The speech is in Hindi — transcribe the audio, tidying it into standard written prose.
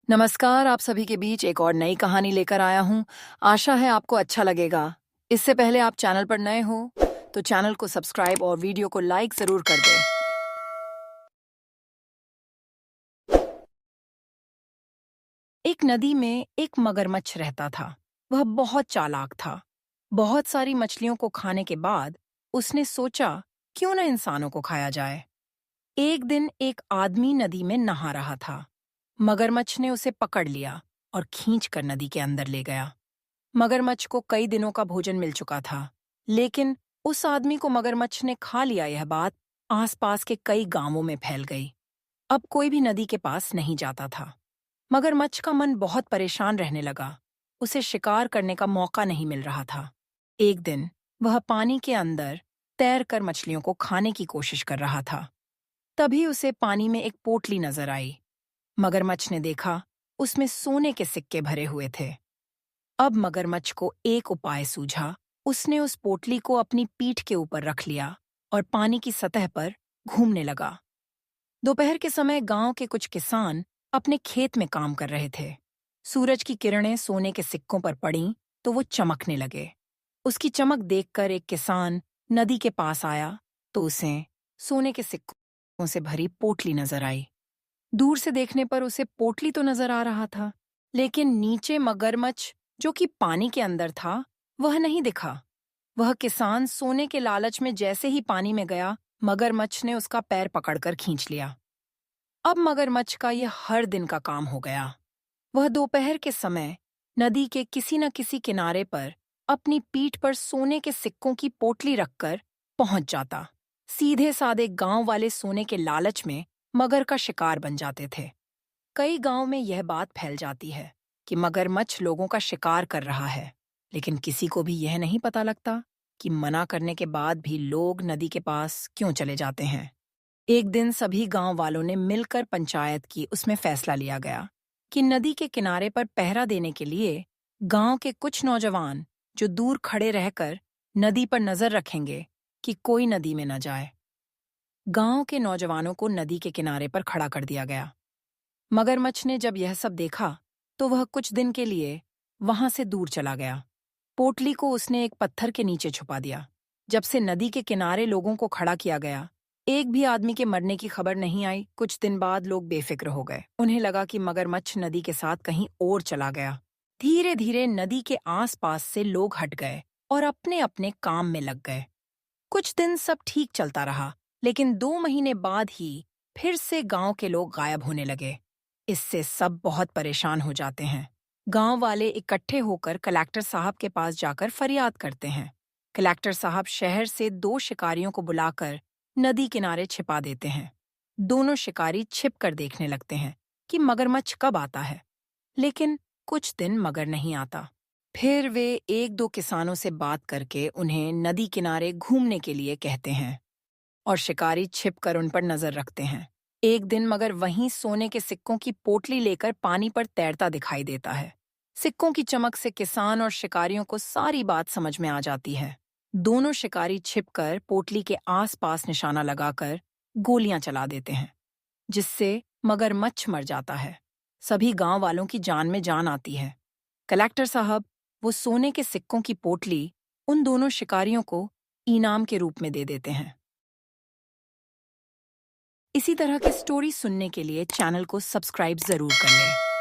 नमस्कार, आप सभी के बीच एक और नई कहानी लेकर आया हूँ। आशा है आपको अच्छा लगेगा। इससे पहले आप चैनल पर नए हो, तो चैनल को सब्सक्राइब और वीडियो को लाइक ज़रूर कर दें। एक नदी में एक मगरमच्छ रहता था। वह बहुत चालाक था। बहुत सारी मछलियों को खाने के बाद उसने सोचा, क्यों न इंसानों को खाया जाए। एक दिन एक आदमी नदी में नहा रहा था। मगरमच्छ ने उसे पकड़ लिया और खींचकर नदी के अंदर ले गया। मगरमच्छ को कई दिनों का भोजन मिल चुका था, लेकिन उस आदमी को मगरमच्छ ने खा लिया, यह बात आसपास के कई गांवों में फैल गई। अब कोई भी नदी के पास नहीं जाता था। मगरमच्छ का मन बहुत परेशान रहने लगा। उसे शिकार करने का मौका नहीं मिल रहा था। एक दिन वह पानी के अंदर तैरकर मछलियों को खाने की कोशिश कर रहा था। तभी उसे पानी में एक पोटली नजर आई। मगरमच्छ ने देखा, उसमें सोने के सिक्के भरे हुए थे। अब मगरमच्छ को एक उपाय सूझा। उसने उस पोटली को अपनी पीठ के ऊपर रख लिया और पानी की सतह पर घूमने लगा। दोपहर के समय गांव के कुछ किसान अपने खेत में काम कर रहे थे। सूरज की किरणें सोने के सिक्कों पर पड़ीं तो वो चमकने लगे। उसकी चमक देखकर एक किसान नदी के पास आया तो उसे सोने के सिक्कों से भरी पोटली नजर आई। दूर से देखने पर उसे पोटली तो नजर आ रहा था, लेकिन नीचे मगरमच्छ जो कि पानी के अंदर था, वह नहीं दिखा। वह किसान सोने के लालच में जैसे ही पानी में गया, मगरमच्छ ने उसका पैर पकड़कर खींच लिया। अब मगरमच्छ का यह हर दिन का काम हो गया। वह दोपहर के समय नदी के किसी न किसी किनारे पर अपनी पीठ पर सोने के सिक्कों की पोटली रखकर पहुंच जाता। सीधे साधे गांव वाले सोने के लालच में मगर का शिकार बन जाते थे। कई गांव में यह बात फैल जाती है कि मगरमच्छ लोगों का शिकार कर रहा है, लेकिन किसी को भी यह नहीं पता लगता कि मना करने के बाद भी लोग नदी के पास क्यों चले जाते हैं। एक दिन सभी गांव वालों ने मिलकर पंचायत की। उसमें फैसला लिया गया कि नदी के किनारे पर पहरा देने के लिए गांव के कुछ नौजवान जो दूर खड़े रहकर नदी पर नजर रखेंगे कि कोई नदी में न जाए। गांव के नौजवानों को नदी के किनारे पर खड़ा कर दिया गया। मगरमच्छ ने जब यह सब देखा तो वह कुछ दिन के लिए वहां से दूर चला गया। पोटली को उसने एक पत्थर के नीचे छुपा दिया। जब से नदी के किनारे लोगों को खड़ा किया गया, एक भी आदमी के मरने की खबर नहीं आई। कुछ दिन बाद लोग बेफिक्र हो गए। उन्हें लगा कि मगरमच्छ नदी के साथ कहीं और चला गया। धीरे धीरे नदी के आसपास से लोग हट गए और अपने अपने काम में लग गए। कुछ दिन सब ठीक चलता रहा, लेकिन 2 महीने बाद ही फिर से गांव के लोग गायब होने लगे। इससे सब बहुत परेशान हो जाते हैं। गांव वाले इकट्ठे होकर कलेक्टर साहब के पास जाकर फरियाद करते हैं। कलेक्टर साहब शहर से 2 शिकारियों को बुलाकर नदी किनारे छिपा देते हैं। दोनों शिकारी छिप कर देखने लगते हैं कि मगरमच्छ कब आता है, लेकिन कुछ दिन मगर नहीं आता। फिर वे 1-2 किसानों से बात करके उन्हें नदी किनारे घूमने के लिए कहते हैं और शिकारी छिपकर उन पर नजर रखते हैं। एक दिन मगर वहीं सोने के सिक्कों की पोटली लेकर पानी पर तैरता दिखाई देता है। सिक्कों की चमक से किसान और शिकारियों को सारी बात समझ में आ जाती है। दोनों शिकारी छिपकर पोटली के आसपास निशाना लगाकर गोलियां चला देते हैं, जिससे मगरमच्छ मर जाता है। सभी गांव वालों की जान में जान आती है। कलेक्टर साहब वो सोने के सिक्कों की पोटली उन दोनों शिकारियों को इनाम के रूप में दे देते हैं। इसी तरह की स्टोरी सुनने के लिए चैनल को सब्सक्राइब जरूर कर लें।